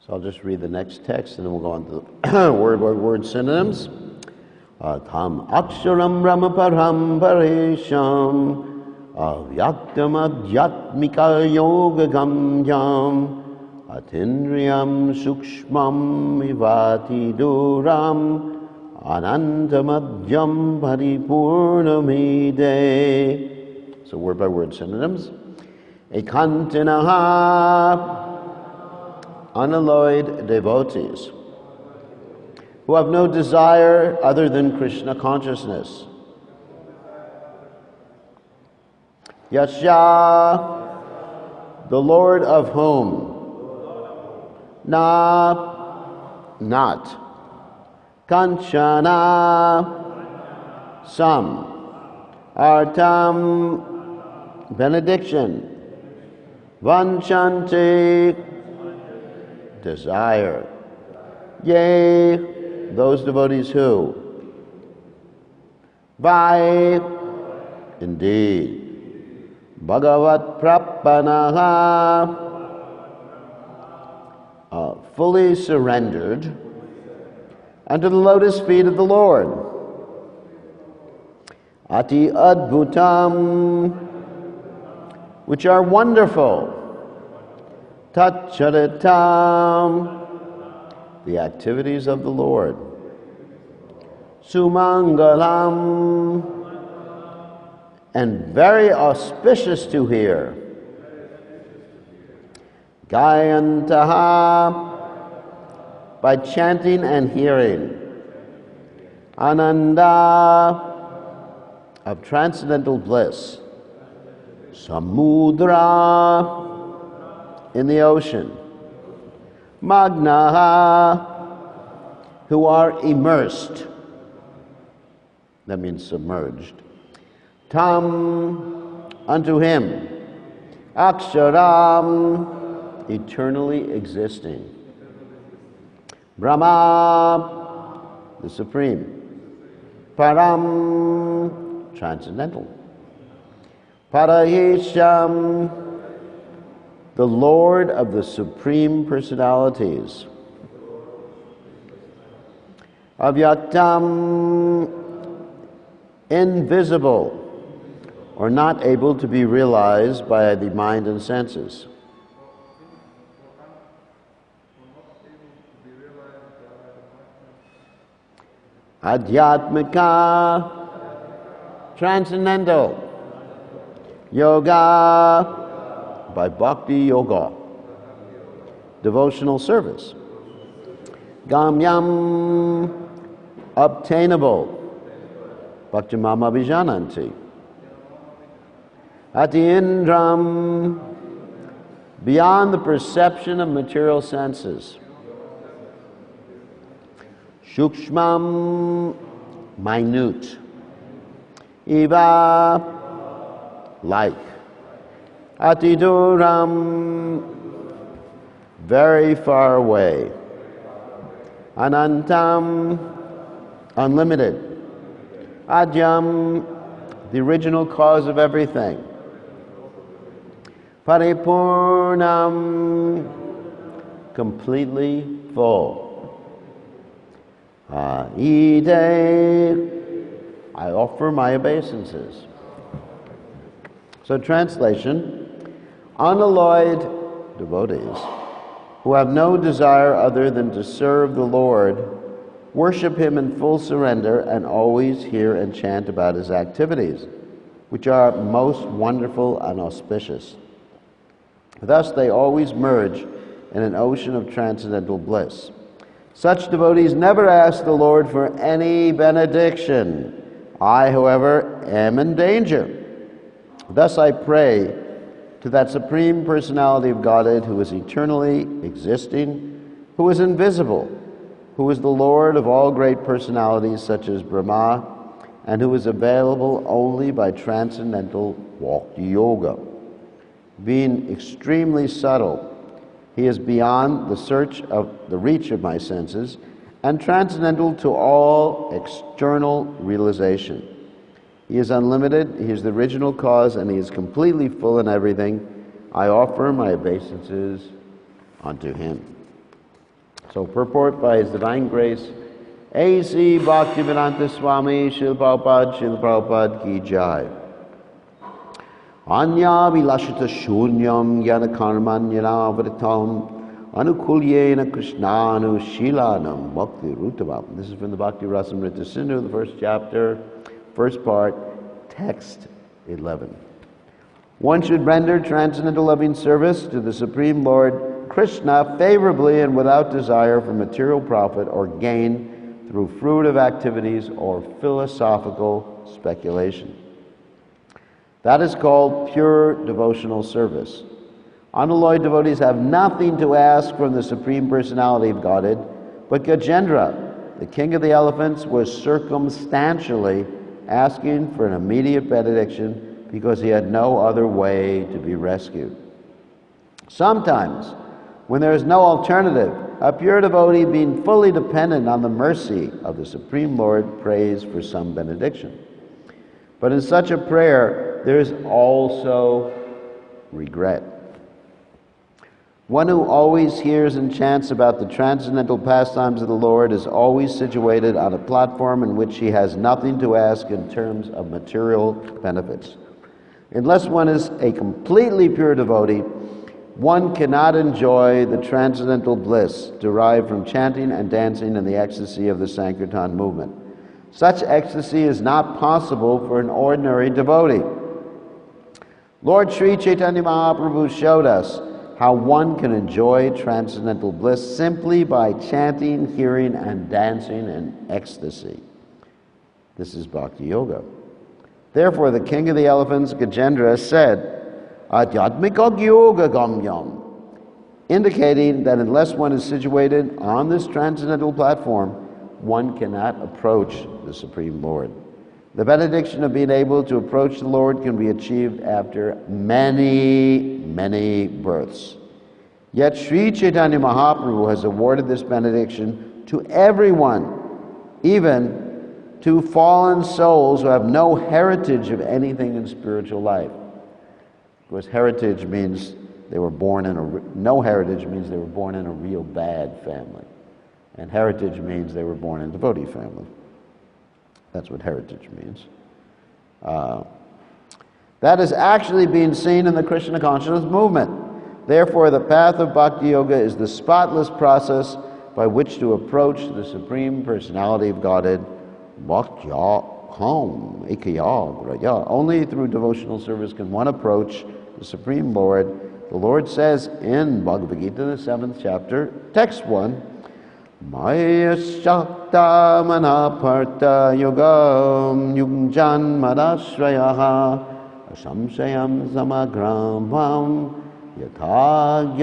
So I'll just read the next text and then we'll go on to word-by-word synonyms. Tam aksharam brahmaparam paresham avyaktam adhyatmika yoga gamyam atindriyam sukshmam ivati duram anantamadhyam paripurnamide. So word-by-word synonyms. Ekantinaha, unalloyed devotees who have no desire other than Krishna consciousness. Yasya, the Lord of whom? Na, not. Kanchana, some. Artam, benediction. Vanchanti, desire. Yea, those devotees who? Vai, indeed. Bhagavat prapanaha, fully surrendered unto the lotus feet of the Lord. Ati adbhutam, which are wonderful. Tatcharitam, the activities of the Lord. Sumangalam, and very auspicious to hear. Gayantaha, by chanting and hearing. Ananda, of transcendental bliss. Samudra, in the ocean. Magnaha, who are immersed. That means submerged. Tam, unto him. Aksharam, eternally existing. Brahma, the supreme. Param, transcendental. Parahisham, the Lord of the Supreme Personalities. Avyaktam, invisible, or not able to be realized by the mind and senses. Adhyatmika, transcendental. Yoga, by bhakti yoga, devotional service. Gamyam, obtainable. Bhaktimam abhijananti. Atindram, beyond the perception of material senses. Shukshmam, minute. Iva, like. Atiduram, very far away. Anantam, unlimited. Adyam, the original cause of everything. Paripurnam, completely full. Ide, I offer my obeisances. So translation, unalloyed devotees who have no desire other than to serve the Lord, worship him in full surrender and always hear and chant about his activities, which are most wonderful and auspicious. Thus they always merge in an ocean of transcendental bliss. Such devotees never ask the Lord for any benediction. I, however, am in danger. Thus I pray to that Supreme Personality of Godhead who is eternally existing, who is invisible, who is the Lord of all great personalities such as Brahma, and who is available only by transcendental bhakti yoga. Being extremely subtle, he is beyond the reach of my senses and transcendental to all external realization. He is unlimited, he is the original cause, and he is completely full in everything. I offer my obeisances unto him. So purport by His Divine Grace, A.C. Bhaktivedanta Swami Srila Prabhupada Ki Jai. Anya vilashita shunyam yana karmanyana vritam anukulyena krishnanu shilanam bhakti rutavam. This is from the Bhakti Rasamrita Sindhu, the first chapter, first part, text 11. One should render transcendental loving service to the Supreme Lord Krishna favorably and without desire for material profit or gain through fruitive activities or philosophical speculation. That is called pure devotional service. Unalloyed devotees have nothing to ask from the Supreme Personality of Godhead, but Gajendra, the king of the elephants, was circumstantially asking for an immediate benediction because he had no other way to be rescued. Sometimes, when there is no alternative, a pure devotee, being fully dependent on the mercy of the Supreme Lord, prays for some benediction. But in such a prayer, there is also regret. One who always hears and chants about the transcendental pastimes of the Lord is always situated on a platform in which he has nothing to ask in terms of material benefits. Unless one is a completely pure devotee, one cannot enjoy the transcendental bliss derived from chanting and dancing in the ecstasy of the Sankirtan movement. Such ecstasy is not possible for an ordinary devotee. Lord Sri Chaitanya Mahaprabhu showed us how one can enjoy transcendental bliss simply by chanting, hearing, and dancing in ecstasy. This is Bhakti Yoga. Therefore, the king of the elephants, Gajendra, said, Adhyatmika Yoga Gamyam, indicating that unless one is situated on this transcendental platform, one cannot approach the Supreme Lord. The benediction of being able to approach the Lord can be achieved after many, many births. Yet Sri Chaitanya Mahaprabhu has awarded this benediction to everyone, even to fallen souls who have no heritage of anything in spiritual life. Of course, heritage means they were born in no heritage means they were born in a real bad family. And heritage means they were born in a devotee family. That's what heritage means. That is actually being seen in the Krishna consciousness movement. Therefore, the path of Bhakti Yoga is the spotless process by which to approach the Supreme Personality of Godhead. Only through devotional service can one approach the Supreme Lord. The Lord says in Bhagavad Gita, the 7th chapter, text 1, Maya Shakta Manaparta Yogam Yugjan Madasrayaha Asamshayam Samagrambam Yatha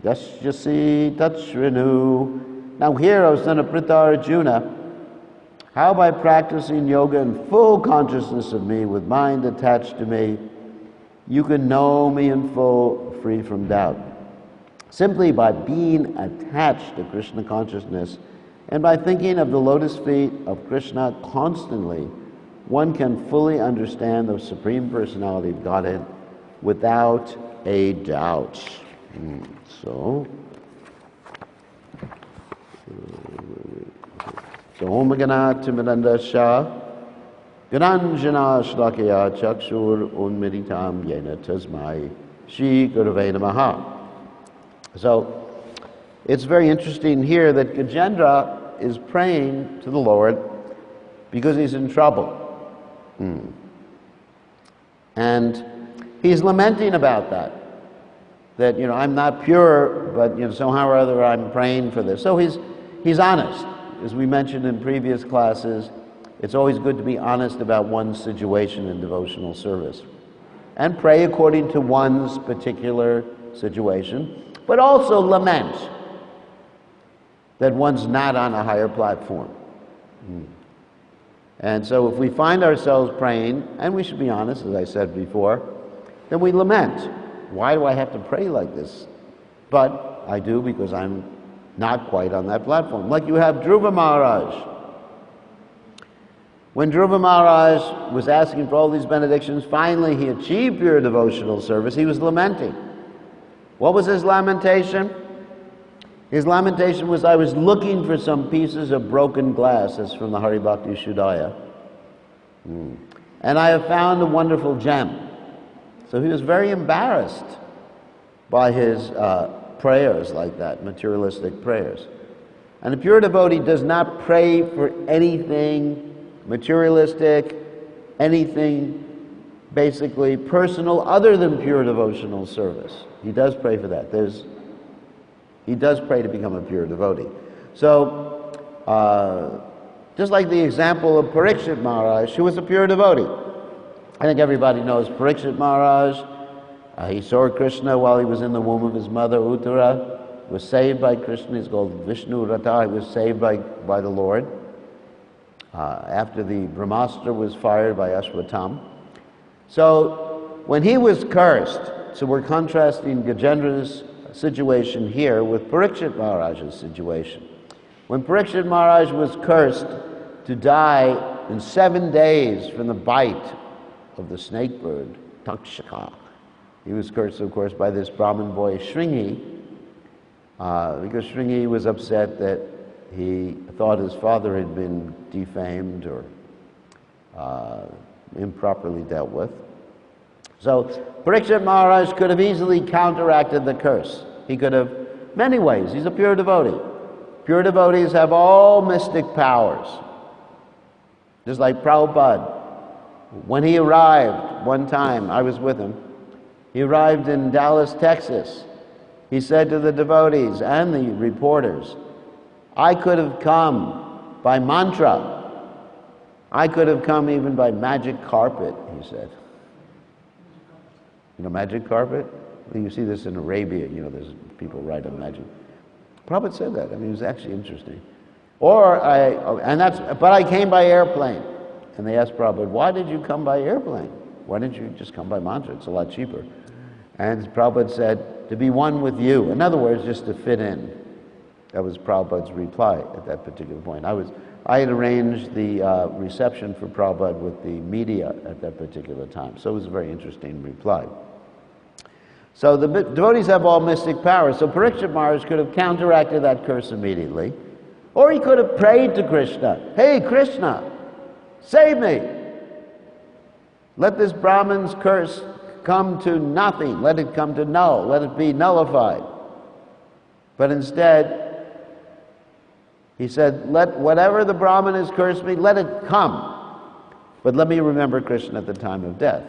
Yasyasi Tachrinu. Now hear, O son of Pritha Arjuna, how by practicing yoga in full consciousness of me, with mind attached to me, you can know me in full, free from doubt. Simply by being attached to Krishna consciousness and by thinking of the lotus feet of Krishna constantly, one can fully understand the Supreme Personality of Godhead without a doubt. So Om Ganat Timidanda Shah Gananjana Shlakaya Chakshur Unmiritam Yena Tasmai Shri Gurave Namaha. So, it's very interesting here that Gajendra is praying to the Lord because he's in trouble. And he's lamenting about that. That, I'm not pure, but, somehow or other I'm praying for this. So he's honest. As we mentioned in previous classes, it's always good to be honest about one's situation in devotional service. And pray according to one's particular situation. But also lament that one's not on a higher platform. And so if we find ourselves praying, and we should be honest, as I said before, then we lament. Why do I have to pray like this? But I do because I'm not quite on that platform. Like you have Dhruva Maharaj. When Dhruva Maharaj was asking for all these benedictions, finally he achieved pure devotional service, he was lamenting. What was his lamentation? His lamentation was, I was looking for some pieces of broken glass. That's from the Hari Bhakti Shuddhaya. And I have found a wonderful gem. So he was very embarrassed by his prayers like that, materialistic prayers. And a pure devotee does not pray for anything materialistic, anything basically personal other than pure devotional service. He does pray for that. He does pray to become a pure devotee. So, just like the example of Parikshit Maharaj, who was a pure devotee. I think everybody knows Parikshit Maharaj. He saw Krishna while he was in the womb of his mother, Uttara. Was saved by Krishna. He's called Vishnu Rata. He was saved by the Lord. After the Brahmastra was fired by Ashwatam. So, when he was cursed, so we're contrasting Gajendra's situation here with Parikshit Maharaj's situation. When Parikshit Maharaj was cursed to die in 7 days from the bite of the snake bird, Takshaka, he was cursed, of course, by this Brahmin boy, Shringi, because Shringi was upset that he thought his father had been defamed or improperly dealt with. So Parikshit Maharaj could have easily counteracted the curse. He could have, many ways. He's a pure devotee. Pure devotees have all mystic powers. Just like Prabhupada. When he arrived, one time, I was with him, he arrived in Dallas, Texas. He said to the devotees and the reporters, I could have come by mantra. I could have come even by magic carpet, he said. You know magic carpet? Well, you see this in Arabia, there's people ride on magic. Prabhupada said that. I mean, it was actually interesting. But I came by airplane. And they asked Prabhupada, why did you come by airplane? Why didn't you just come by mantra? It's a lot cheaper. And Prabhupada said, to be one with you. In other words, just to fit in. That was Prabhupada's reply at that particular point. I had arranged the reception for Prabhupada with the media at that particular time. So it was a very interesting reply. So the devotees have all mystic powers. So Parikshit Maharaj could have counteracted that curse immediately. Or he could have prayed to Krishna. Hey, Krishna, save me. Let this Brahman's curse come to nothing. Let it come to null. Let it be nullified. But instead, he said, let whatever the Brahman has cursed me, let it come. But let me remember Krishna at the time of death.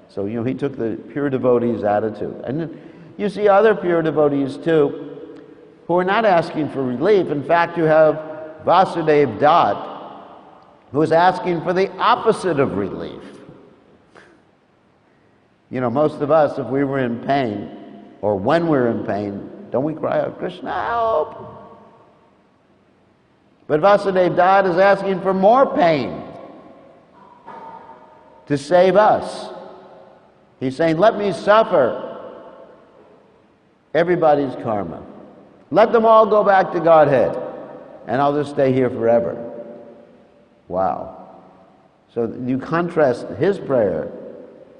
So, he took the pure devotee's attitude. And you see other pure devotees too, who are not asking for relief. In fact, you have Vasudev Dutt, who is asking for the opposite of relief. Most of us, if we were in pain, or when we're in pain, don't we cry out, Krishna, help? But Vasudev Dutt is asking for more pain to save us. He's saying, let me suffer everybody's karma. Let them all go back to Godhead, and I'll just stay here forever. Wow. So you contrast his prayer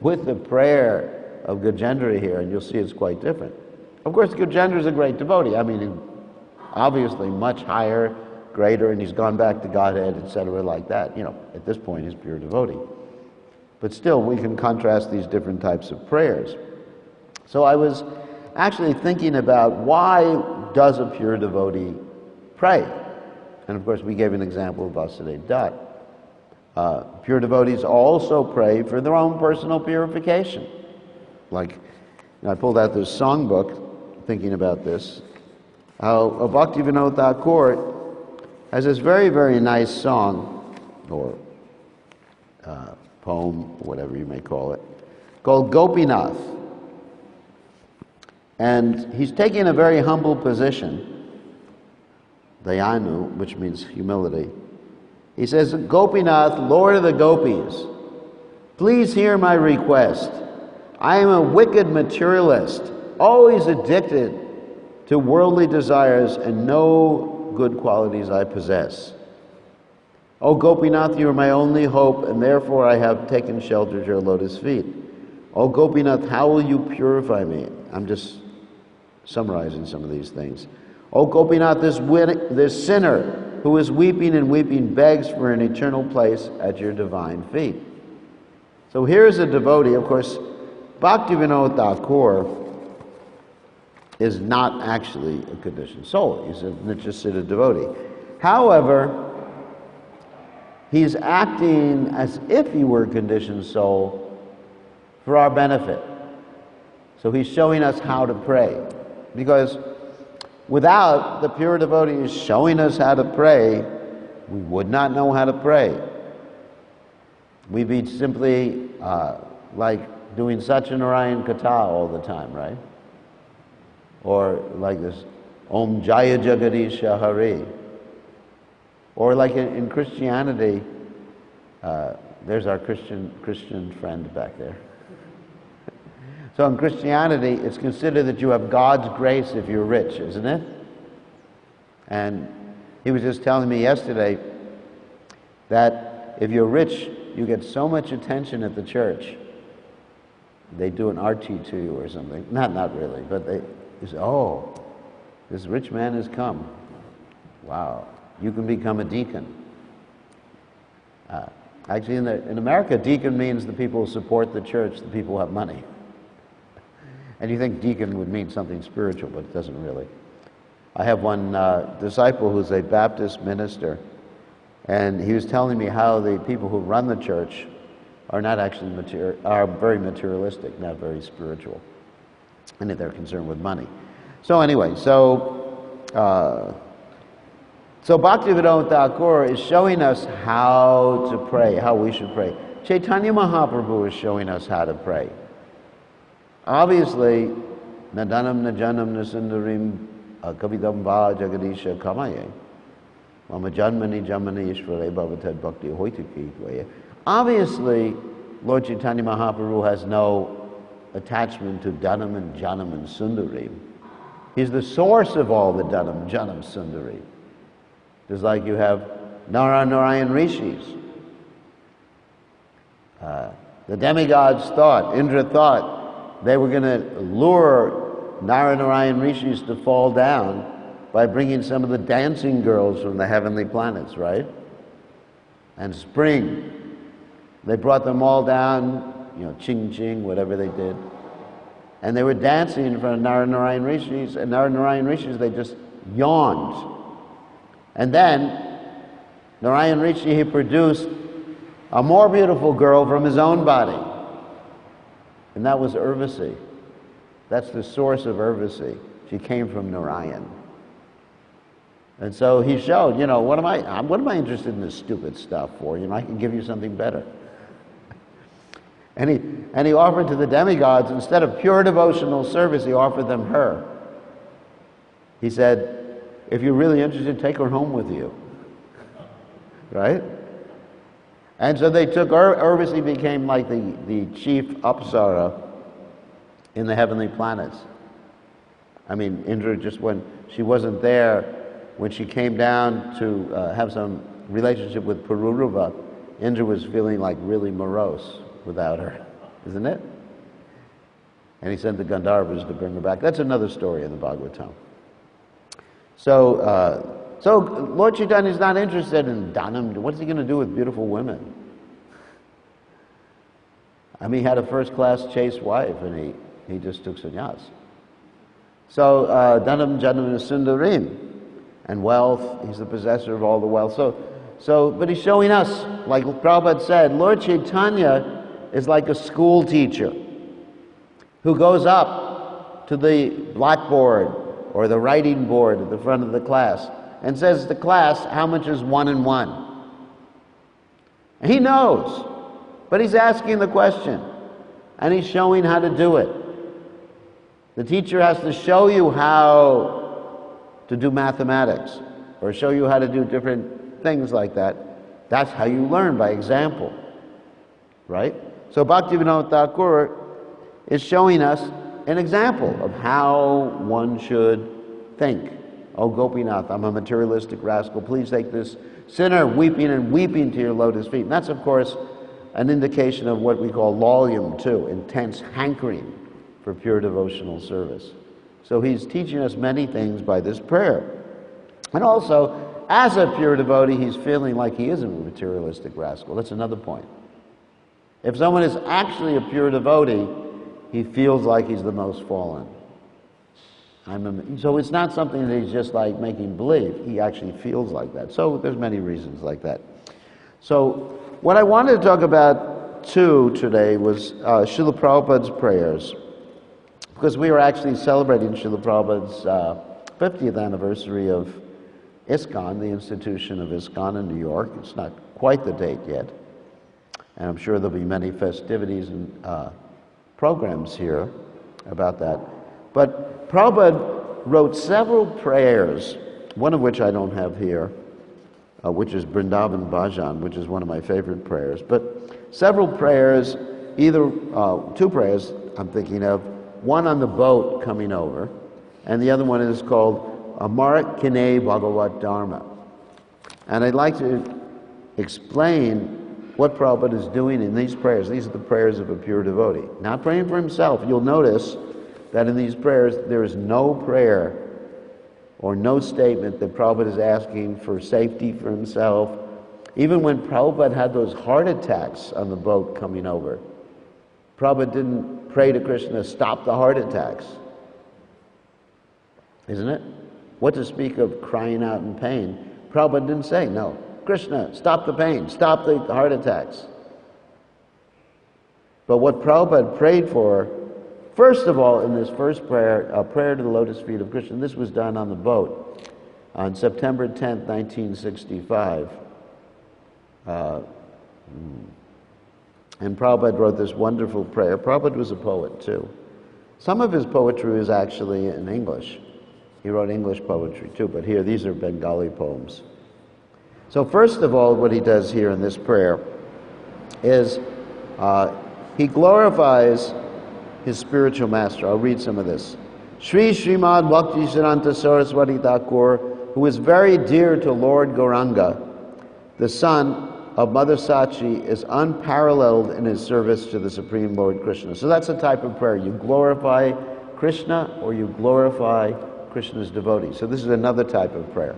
with the prayer of Gajendra here, and you'll see it's quite different. Of course, Gajendra is a great devotee. I mean, obviously much higher, greater, and he's gone back to Godhead, etc., like that. At this point, he's pure devotee. But still, we can contrast these different types of prayers. So I was actually thinking about, why does a pure devotee pray? And of course, we gave an example of Vasudev Dutt. Pure devotees also pray for their own personal purification. Like, I pulled out this songbook, thinking about this, how Bhaktivinoda Thakur has this very, very nice song, or poem, whatever you may call it, called Gopinath. And he's taking a very humble position, Dayanu, which means humility. He says, Gopinath, Lord of the Gopis, please hear my request. I am a wicked materialist, always addicted to worldly desires, and no good qualities I possess. O Gopinath, you are my only hope, and therefore I have taken shelter at your lotus feet. O Gopinath, how will you purify me? I'm just summarizing some of these things. O Gopinath, this sinner who is weeping and weeping begs for an eternal place at your divine feet. So here's a devotee. Of course, Bhaktivinoda Thakur is not actually a conditioned soul. He's a Nityasiddha devotee. However, he's acting as if he were a conditioned soul for our benefit. So he's showing us how to pray. Because without the pure devotees showing us how to pray, we would not know how to pray. We'd be simply like doing Satyanarayan Katha all the time, right? Or like this, Om Jaya Jagadisha Hari. Or like in Christianity, there's our Christian friend back there. So in Christianity, it's considered that you have God's grace if you're rich, isn't it? And he was just telling me yesterday that if you're rich, you get so much attention at the church. They do an RT to you or something. Not really, but they say, oh, this rich man has come. Wow, you can become a deacon. Actually, in America, deacon means the people who support the church, the people who have money. And you think deacon would mean something spiritual, but it doesn't really. I have one disciple who's a Baptist minister, and he was telling me how the people who run the church are not actually are very materialistic, not very spiritual, and they're concerned with money. So anyway, so Bhaktivinoda Thakur is showing us how to pray, how we should pray. Chaitanya Mahaprabhu is showing us how to pray. Obviously, Nadanam Najanam Nasundarim Kavidam Va Jagadisha Kamaye Mama Janmani Jamani Ishvare Bhavatad Bhakti Hoitiki. Obviously, Lord Chaitanya Mahaprabhu has no attachment to Dhanam and Janam and Sundarim. He's the source of all the Dhanam, Janam, Sundarim. Just like you have Narayan Rishis. The demigods thought, Indra thought, they were going to lure Narayan Rishis to fall down by bringing some of the dancing girls from the heavenly planets, right? And spring. They brought them all down, ching ching, whatever they did. And they were dancing in front of Narayan Rishis, and Narayan Rishis, they just yawned. And then, Narayan Rishi, he produced a more beautiful girl from his own body. And that was Urvasi. That's the source of Urvasi. She came from Narayan. And so he showed, what am I interested in this stupid stuff for? I can give you something better. And he offered to the demigods, instead of pure devotional service, he offered them her. He said, if you're really interested, take her home with you. Right? And so they took Urvasi became like the chief Apsara in the heavenly planets. I mean, Indra she wasn't there when she came down to have some relationship with Pururuva. Indra was feeling like really morose without her, isn't it? And he sent the Gandharvas to bring her back. That's another story in the Bhagavatam. So Lord Chaitanya is not interested in Dhanam. What's he going to do with beautiful women? I mean, he had a first-class chaste wife, and he just took sannyas. So Dhanam Janam Sundarim, and wealth. He's the possessor of all the wealth. But he's showing us, like Prabhupada said, Lord Chaitanya is like a school teacher who goes up to the blackboard or the writing board at the front of the class and says to the class, how much is 1 and 1? And he knows, but he's asking the question, and he's showing how to do it. The teacher has to show you how to do mathematics, or show you how to do different things like that. That's how you learn, by example, right? So Bhaktivinoda Thakur is showing us an example of how one should think. Oh Gopinath, I'm a materialistic rascal. Please take this sinner weeping and weeping to your lotus feet. And that's, of course, an indication of what we call laulyam too, intense hankering for pure devotional service. So he's teaching us many things by this prayer. And also, as a pure devotee, he's feeling like he isn't a materialistic rascal. That's another point. If someone is actually a pure devotee, he feels like he's the most fallen. So it's not something that he's just like making believe. He actually feels like that. So there's many reasons like that. So what I wanted to talk about too today was Srila Prabhupada's prayers. Because we are actually celebrating Srila Prabhupada's 50th anniversary of ISKCON, the institution of ISKCON in New York. It's not quite the date yet. And I'm sure there'll be many festivities and programs here about that. But Prabhupada wrote several prayers, one of which I don't have here, which is Vrindavan Bhajan, which is one of my favorite prayers. But several prayers, either two prayers I'm thinking of, one on the boat coming over, and the other one is called Amarat Kine Bhagavat Dharma. And I'd like to explain what Prabhupada is doing in these prayers. These are the prayers of a pure devotee. Not praying for himself. You'll notice that in these prayers there is no prayer or no statement that Prabhupada is asking for safety for himself. Even when Prabhupada had those heart attacks on the boat coming over, Prabhupada didn't pray to Krishna, stop the heart attacks. Isn't it? What to speak of crying out in pain? Prabhupada didn't say, no, Krishna, stop the pain, stop the heart attacks. But what Prabhupada prayed for, first of all, in this first prayer, a prayer to the lotus feet of Krishna, this was done on the boat on September 10th, 1965. And Prabhupada wrote this wonderful prayer. Prabhupada was a poet too. Some of his poetry is actually in English. He wrote English poetry too, but here, these are Bengali poems. So first of all, what he does here in this prayer is he glorifies his spiritual master. I'll read some of this. Sri Srimad Bhaktisiddhanta Saraswati Thakur, who is very dear to Lord Gauranga, the son of Mother Sachi, is unparalleled in his service to the Supreme Lord Krishna. So that's a type of prayer. You glorify Krishna or you glorify Krishna's devotee. So this is another type of prayer.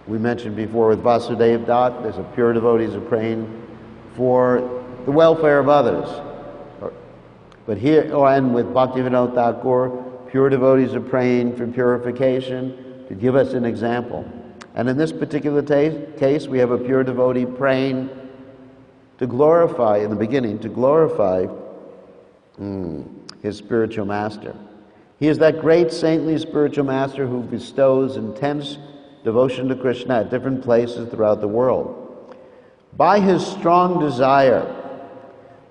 We mentioned before with Vasudev Dat, there's a pure devotees are praying for the welfare of others. But here, and with Bhaktivinoda Thakur, pure devotees are praying for purification to give us an example. And in this particular case, we have a pure devotee praying to glorify, in the beginning, to glorify his spiritual master. He is that great saintly spiritual master who bestows intense devotion to Krishna at different places throughout the world. By his strong desire,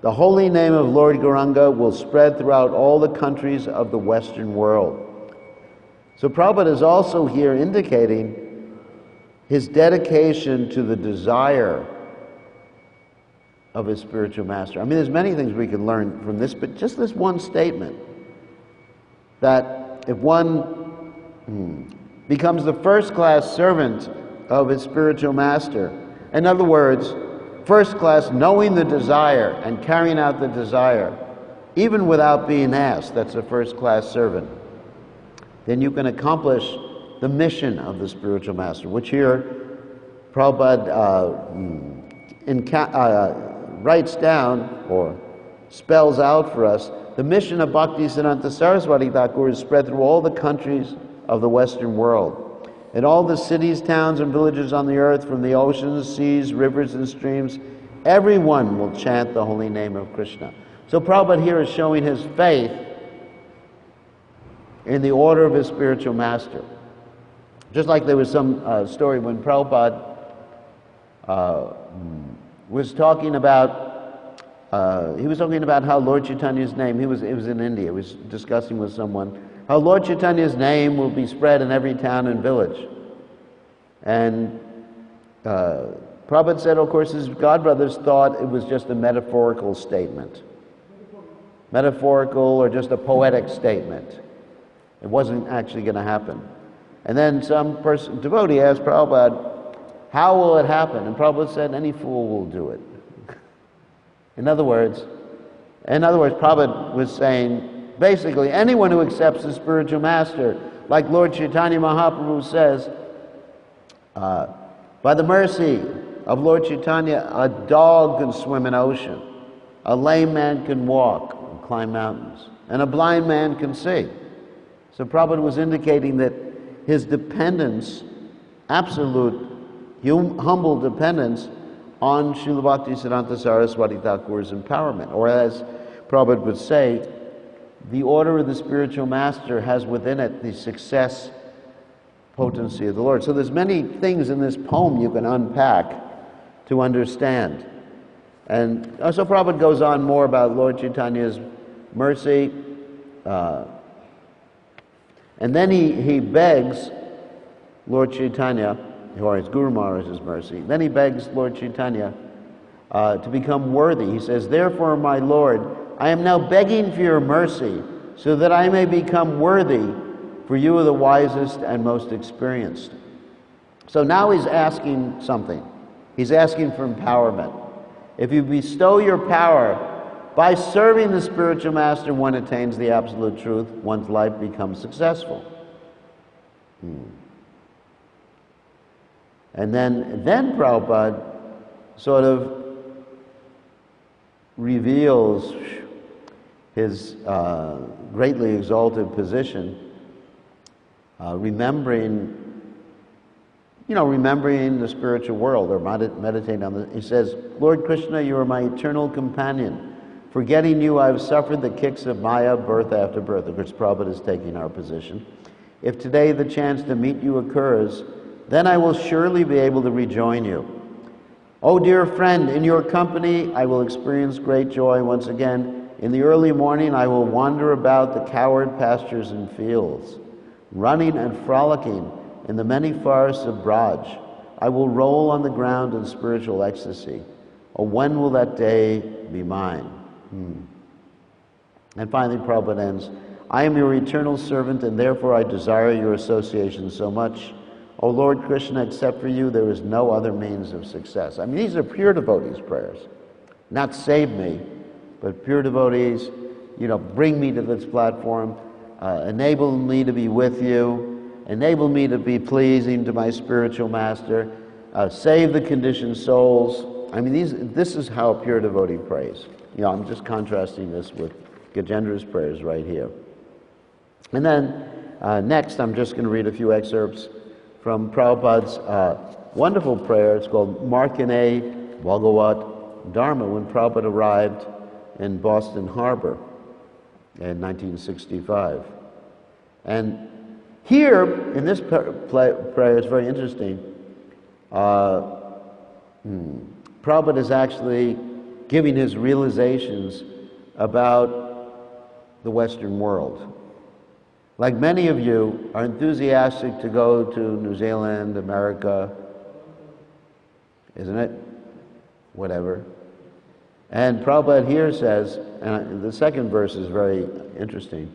the holy name of Lord Gauranga will spread throughout all the countries of the Western world. So Prabhupada is also here indicating his dedication to the desire of his spiritual master. I mean, there's many things we can learn from this, but just this one statement, that if one becomes the first-class servant of his spiritual master, in other words, first class knowing the desire and carrying out the desire, even without being asked, that's a first-class servant, then you can accomplish the mission of the spiritual master, which here Prabhupada writes down or spells out for us. The mission of Bhaktisiddhanta Saraswati Thakur is spread through all the countries of the Western world. In all the cities, towns, and villages on the earth, from the oceans, seas, rivers, and streams, everyone will chant the holy name of Krishna. So Prabhupada here is showing his faith in the order of his spiritual master. Just like there was some story when Prabhupada was talking about, how Lord Chaitanya's name, it was in India, he was discussing with someone, how Lord Chaitanya's name will be spread in every town and village. And Prabhupada said, of course, his godbrothers thought it was just a metaphorical statement. Metaphorical or just a poetic statement. It wasn't actually going to happen. And then some devotee asked Prabhupada, how will it happen? And Prabhupada said, any fool will do it. In other words, In other words, Prabhupada was saying, basically, anyone who accepts the spiritual master, like Lord Chaitanya Mahaprabhu says, by the mercy of Lord Chaitanya, a dog can swim an ocean, a lame man can walk and climb mountains, and a blind man can see. So Prabhupada was indicating that his dependence, absolute humble dependence on Srila Bhaktisiddhanta Saraswati Thakur's empowerment. Or as Prabhupada would say, the order of the spiritual master has within it the success potency of the Lord. So there's many things in this poem you can unpack to understand. And so Prabhupada goes on more about Lord Chaitanya's mercy. And then he begs Lord Chaitanya, or his Guru Maharaj's mercy, then he begs Lord Chaitanya to become worthy. He says, therefore, my Lord, I am now begging for your mercy so that I may become worthy, for you are the wisest and most experienced. So now he's asking something. He's asking for empowerment. If you bestow your power, by serving the spiritual master, one attains the absolute truth, one's life becomes successful. And then Prabhupada sort of reveals his greatly exalted position, remembering the spiritual world, or meditating on it. He says, Lord Krishna, you are my eternal companion. Forgetting you, I have suffered the kicks of Maya birth after birth. Of course, Prabhupada is taking our position. If today the chance to meet you occurs, then I will surely be able to rejoin you. Oh, dear friend, in your company I will experience great joy once again. In the early morning I will wander about the coward pastures and fields, running and frolicking in the many forests of Braj. I will roll on the ground in spiritual ecstasy. Oh, when will that day be mine? And finally, Prabhupada ends, I am your eternal servant, and therefore I desire your association so much. O Lord Krishna, except for you, there is no other means of success. I mean, these are pure devotees' prayers. Not save me, but pure devotees, bring me to this platform, enable me to be with you, enable me to be pleasing to my spiritual master, save the conditioned souls. I mean, this is how a pure devotee prays. I'm just contrasting this with Gajendra's prayers right here. And then next, I'm just going to read a few excerpts from Prabhupada's wonderful prayer. It's called Markane Bhagavat Dharma, when Prabhupada arrived in Boston Harbor in 1965. And here, in this prayer, it's very interesting. Prabhupada is actually giving his realizations about the Western world. Like many of you are enthusiastic to go to New Zealand, America, isn't it? Whatever. And Prabhupada here says, and the second verse is very interesting.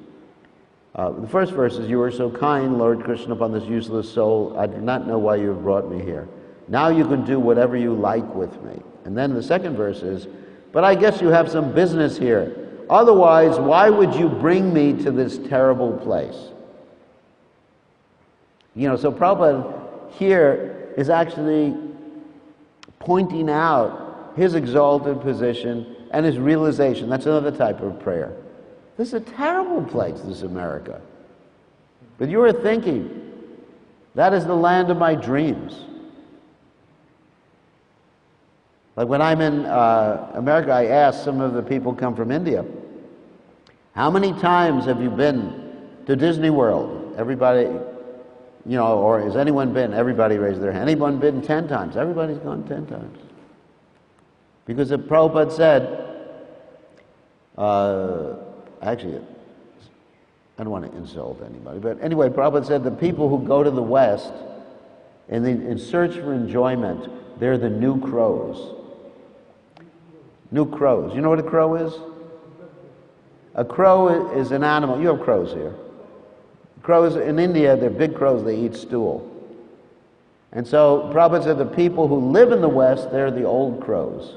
The first verse is, you are so kind, Lord Krishna, upon this useless soul. I did not know why you have brought me here. Now you can do whatever you like with me. And then the second verse is, but I guess you have some business here. Otherwise, why would you bring me to this terrible place? So Prabhupada here is actually pointing out his exalted position and his realization. That's another type of prayer. This is a terrible place, this America. But you are thinking, that is the land of my dreams. Like when I'm in America, I ask some of the people who come from India, how many times have you been to Disney World? Everybody, or has anyone been? Everybody raised their hand. Anyone been 10 times? Everybody's gone 10 times. Because the Prabhupada said, actually, I don't want to insult anybody, but anyway, Prabhupada said the people who go to the West in search for enjoyment, they're the new crows. New crows. You know what a crow is? A crow is an animal. You have crows here. Crows in India, they're big crows, they eat stool. And so Prabhupada said the people who live in the West, they're the old crows.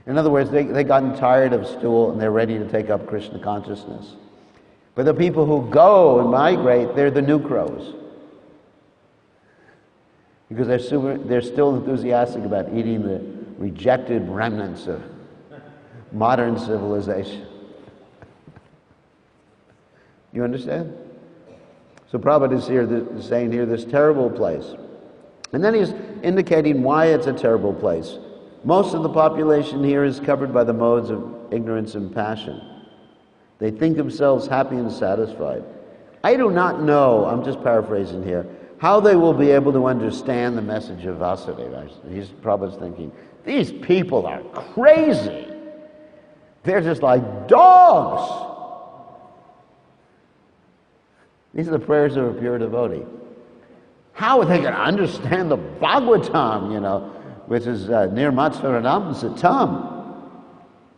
In other words, they gotten tired of stool and they're ready to take up Krishna consciousness. But the people who go and migrate, they're the new crows. Because they're still enthusiastic about eating the rejected remnants of modern civilization. You understand? So Prabhupada is here saying here this terrible place. And then he's indicating why it's a terrible place. Most of the population here is covered by the modes of ignorance and passion. They think themselves happy and satisfied. I do not know, I'm just paraphrasing here, how they will be able to understand the message of Vasudeva. He's probably thinking, these people are crazy. They're just like dogs. These are the prayers of a pure devotee. How are they going to understand the Bhagavatam, which is Nirmatsaranam Satam,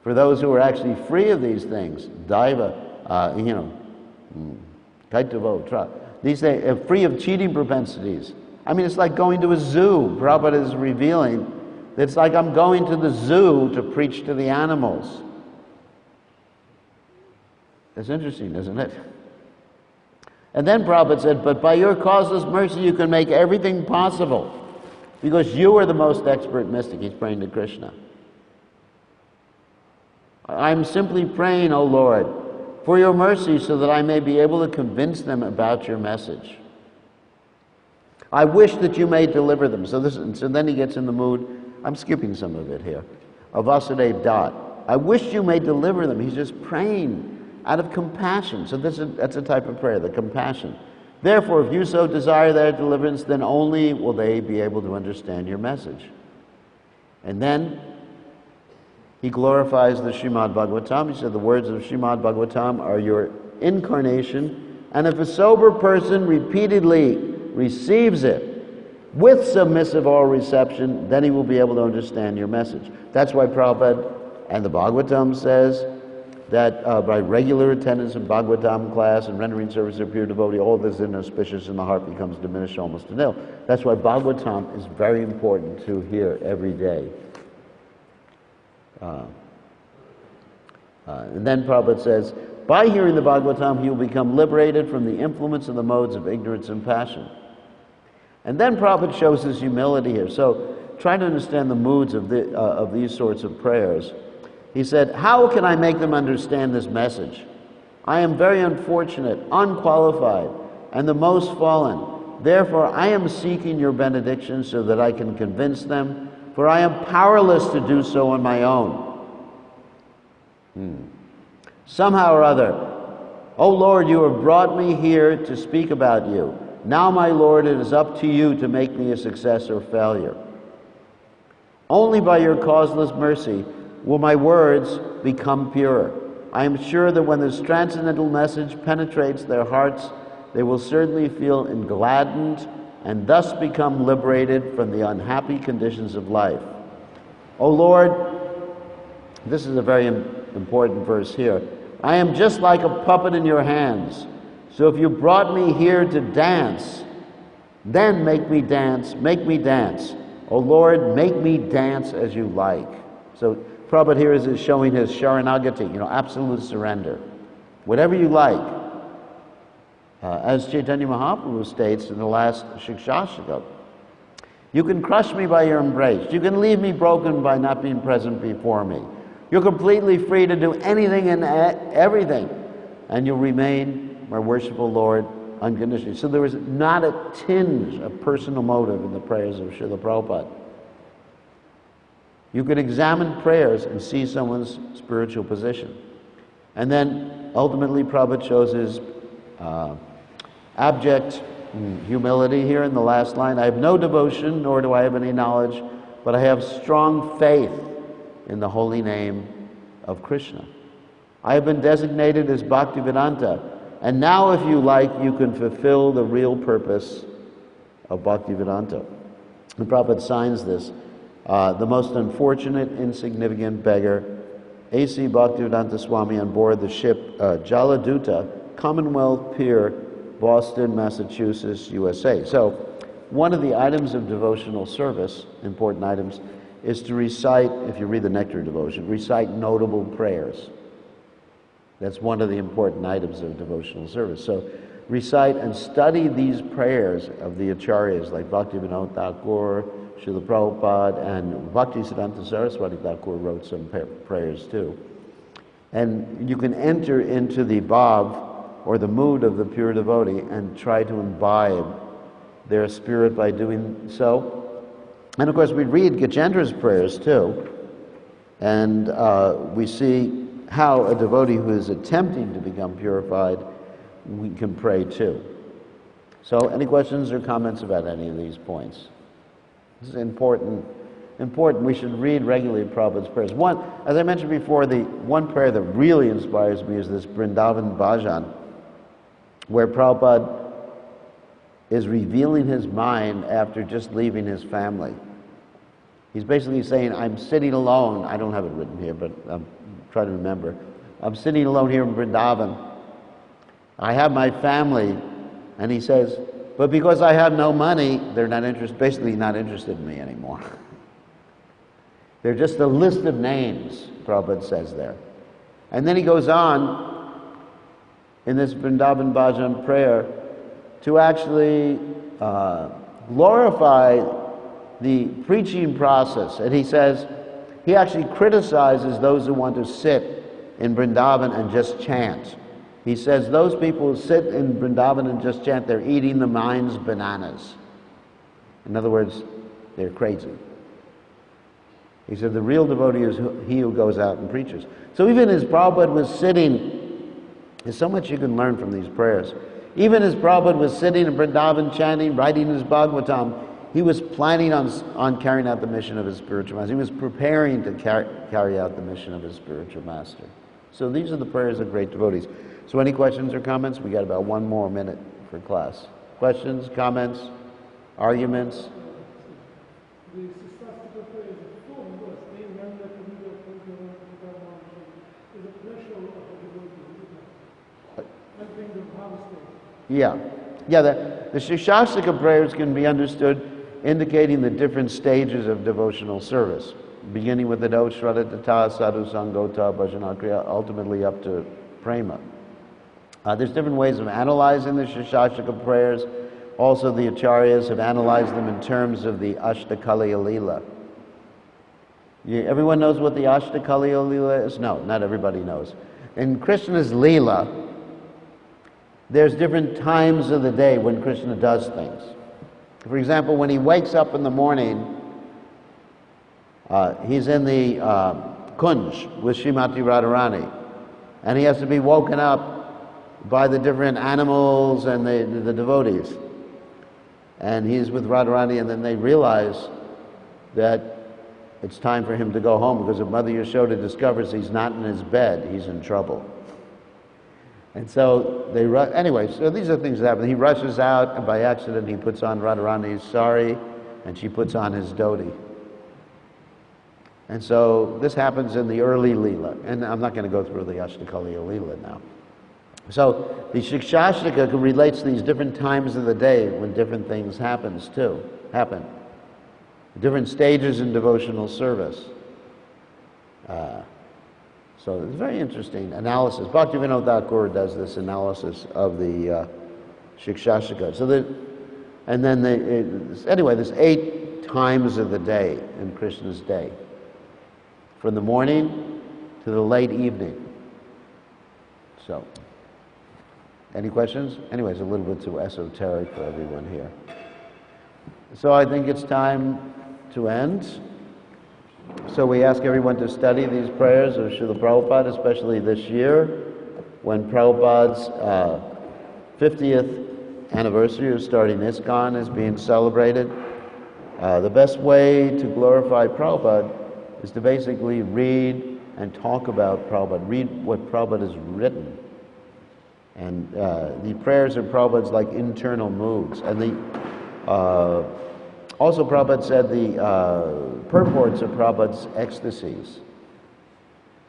for those who are actually free of these things? Daiva, Kaitavo, these things, free of cheating propensities. I mean, it's like going to a zoo. Prabhupada is revealing that it's like I'm going to the zoo to preach to the animals. That's interesting, isn't it? And then Prabhupada said, but by your causeless mercy you can make everything possible because you are the most expert mystic. He's praying to Krishna. I'm simply praying, O Lord, for your mercy so that I may be able to convince them about your message. I wish that you may deliver them. So then he gets in the mood, I'm skipping some of it here, of Vasudeva Dutt. I wish you may deliver them. He's just praying out of compassion. So that's a type of prayer, the compassion. Therefore, if you so desire their deliverance, then only will they be able to understand your message. And then he glorifies the Srimad Bhagavatam. He said the words of Srimad Bhagavatam are your incarnation, and if a sober person repeatedly receives it with submissive oral reception, then he will be able to understand your message. That's why Prabhupada and the Bhagavatam says that by regular attendance in Bhagavatam class and rendering service to a pure devotee, all this is inauspicious and the heart becomes diminished almost to nil. That's why Bhagavatam is very important to hear every day. And then Prabhupada says, by hearing the Bhagavatam, he will become liberated from the influence of the modes of ignorance and passion. And then Prabhupada shows his humility here. So try to understand the moods of these sorts of prayers. He said, how can I make them understand this message? I am very unfortunate, unqualified, and the most fallen. Therefore, I am seeking your benediction so that I can convince them, for I am powerless to do so on my own. Somehow or other, O Lord, you have brought me here to speak about you. Now, my Lord, it is up to you to make me a success or failure. Only by your causeless mercy will my words become pure. I am sure that when this transcendental message penetrates their hearts, they will certainly feel gladdened and thus become liberated from the unhappy conditions of life. O Lord, this is a very important verse here. I am just like a puppet in your hands. So if you brought me here to dance, then make me dance, make me dance. O Lord, make me dance as you like. So Prabhupada here is showing his sharanagati, absolute surrender. Whatever you like. As Chaitanya Mahaprabhu states in the last Shikshashaka, you can crush me by your embrace. You can leave me broken by not being present before me. You're completely free to do anything and everything, and you'll remain my worshipful Lord unconditionally. So there is not a tinge of personal motive in the prayers of Srila Prabhupada. You can examine prayers and see someone's spiritual position. And then ultimately Prabhupada shows his abject humility here in the last line. I have no devotion, nor do I have any knowledge, but I have strong faith in the holy name of Krishna. I have been designated as Bhaktivedanta, and now if you like, you can fulfill the real purpose of Bhaktivedanta. And Prabhupada signs this. The most unfortunate, insignificant beggar, A.C. Bhaktivedanta Swami on board the ship Jaladuta, Commonwealth Pier, Boston, Massachusetts, USA. So one of the items of devotional service, important items, is to recite, if you read the Nectar Devotion, recite notable prayers. That's one of the important items of devotional service. So recite and study these prayers of the acharyas like Bhaktivinoda Thakur, Srila Prabhupada, and Bhaktisiddhanta Saraswati Thakur wrote some prayers too. And you can enter into the bhav, or the mood of the pure devotee, and try to imbibe their spirit by doing so. And of course we read Gajendra's prayers too, and we see how a devotee who is attempting to become purified, we can pray too. So any questions or comments about any of these points? This is important. We should read regularly Prabhupada's prayers. One, as I mentioned before, the one prayer that really inspires me is this Vrindavan Bhajan, where Prabhupada is revealing his mind after just leaving his family. He's basically saying, I'm sitting alone. I don't have it written here, but I'm trying to remember. I'm sitting alone here in Vrindavan. I have my family, and he says, but because I have no money, they're not basically not interested in me anymore. They're just a list of names, Prabhupada says there. And then he goes on in this Vrindavan Bhajan prayer to actually glorify the preaching process. And he says, he actually criticizes those who want to sit in Vrindavan and just chant. He says those people who sit in Vrindavan and just chant, they're eating the mind's bananas. In other words, they're crazy. He said the real devotee is he who goes out and preaches. So even as Prabhupada was sitting, there's so much you can learn from these prayers. Even as Prabhupada was sitting in Vrindavan chanting, writing his Bhagavatam, he was planning on carrying out the mission of his spiritual master. He was preparing to carry out the mission of his spiritual master. So these are the prayers of great devotees. So any questions or comments? We got about 1 more minute for class. Questions, comments, arguments? Yeah. The Shikshashika prayers can be understood indicating the different stages of devotional service, beginning with the Do Shraddha Sadhu Sangota Bhajanakriya, ultimately up to Prema. There's different ways of analyzing the Shikshashika prayers. Also, the Acharyas have analyzed them in terms of the Ashtakaliya Leela. Everyone knows what the Ashtakaliya Leela is? No, not everybody knows. In Krishna's Leela, there's different times of the day when Krishna does things. For example, when he wakes up in the morning, he's in the Kunj with Srimati Radharani, and he has to be woken up by the different animals and the devotees. And he's with Radharani, and then they realize that it's time for him to go home, because if Mother Yashoda discovers he's not in his bed, he's in trouble. And so they anyway, so these are things that happen. He rushes out, and by accident he puts on Radharani's sari, and she puts on his dhoti. And so this happens in the early Leela, and I'm not going to go through the Ashtakaliya Leela now. So the Shikshashika relates to these different times of the day when different things happen. Different stages in devotional service. So it's very interesting analysis. Bhaktivinoda Thakur does this analysis of the Shikshashika. So anyway, there's 8 times of the day in Krishna's day, from the morning to the late evening. So, any questions? Anyway, it's a little bit too esoteric for everyone here. So I think it's time to end. So we ask everyone to study these prayers of Srila Prabhupada, especially this year, when Prabhupada's 50th anniversary of starting ISKCON is being celebrated. The best way to glorify Prabhupada is to basically read and talk about Prabhupada, read what Prabhupada has written. And the prayers of Prabhupada is like internal moods. And also Prabhupada said the purports of Prabhupada's ecstasies.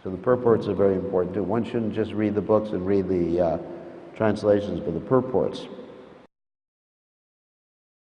So the purports are very important too. One shouldn't just read the books and read the translations, but the purports.